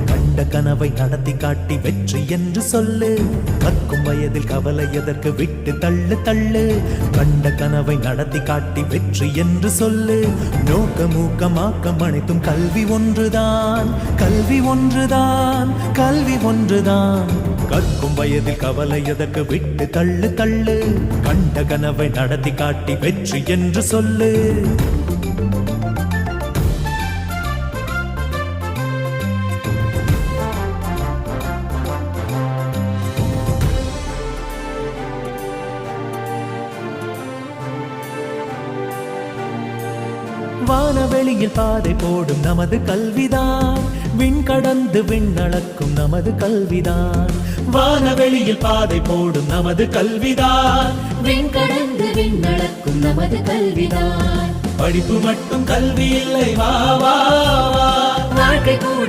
கண்ட கனவை நடத்தி காட்டி வெற்றி என்று சொல்லு. கற்கும் வயதில் கவலை எதற்கு, விட்டு தள்ளு தள்ளு. கண்ட கனவை நடத்தி காட்டி வெற்றி என்று சொல்லு. நோக்கம் ஊக்கம் ஆக்கம் அனைத்தும் கல்வி ஒன்றுதான், கல்வி ஒன்றுதான், கல்வி ஒன்றுதான். கற்கும் வயதில் கவலை எதற்கு, விட்டு தள்ளு தள்ளு. கண்ட கனவை நடத்தி காட்டி வெற்றி என்று சொல்லு. வானவெளியில் பாதை போடும் நமது கல்விதான், விண் கடந்து விண்ணளக்கும் நமது கல்விதான். வானவெளியில் பாதை போடும் நமது கல்விதான், விண் கடந்து விண்ணளக்கும் நமது கல்விதான். படிப்பு மட்டும் கல்வி இல்லை, வா வா வா. வாழ்க்கை கூட